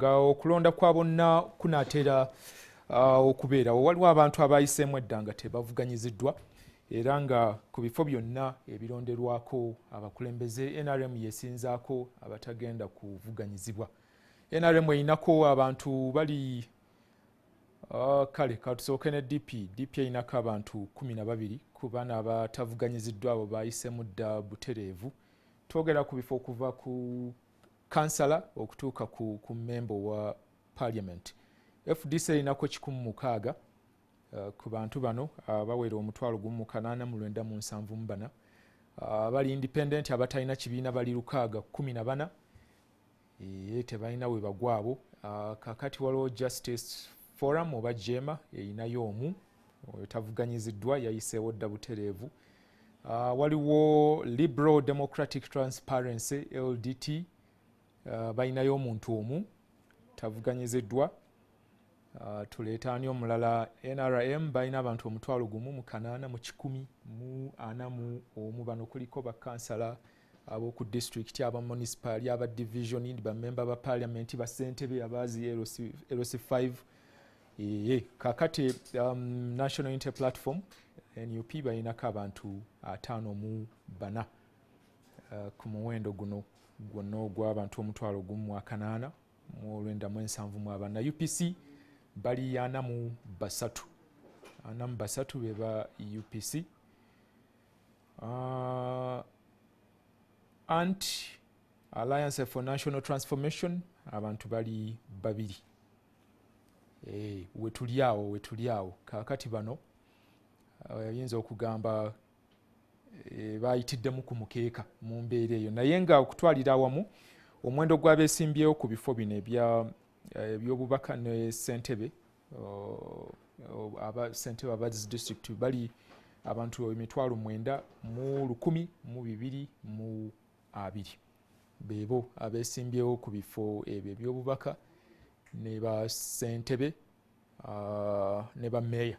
nga okulonda kwa bonna kunaatera okubeerawo. Waliwo abantu abayiseemu edda nga tebavuganyiziddwa era nga ku bifo byonna ebirondebwako abakulembeze NRM yesinzaako abatagenda kuvuganyizibwa. NRM erinako abantu bali kale katusooke ne DP erinako abantu 12 ku bana abatavuganyiziddwa abo bayiseemu dda butereevu. Twogera ku bifo okuva ku kansala okutuuka ku member wa parliament. FDC erinako 160 ku bantu bano bawera 1,897 bali independent abatalina kibiina bali 614 tebalina we bagwabo. Kakati waliwo Justice Forum oba jema erinayo omu tavuganyiziddwa yayiseewo dda butereevu. Waliwo Liberal Democratic Transparency LDT balinayo omuntu omu tavuganyiziddwa. Tuleeta ani omulala NRM balina abantu 1,841 bano kuliko bakansala ab'oku district aba municipal aba division ba member ba parliament ba ssentebe abazi LC5 kakati National Unity Platform NUP balinako abantu 54 ku muwendo guno gwonna ogw'abantu 1,894 UPC bali 43 beba UPC. Alliance for National Transformation abantu bali 2 wetuliawo kakati bano yinza okugamba bayitiddemu ku mukeeka mu mbeera eyo naye nga okutwalira awamu omwendo gw'abeesimbyewo ku bifo bino ebyobubaka ne ssentebe ssentebe aba district bali abantu 9,120 beebo abeesimbyewo ku bifo ebyo ebyobubaka ne ba ssentebe ne ba meeya.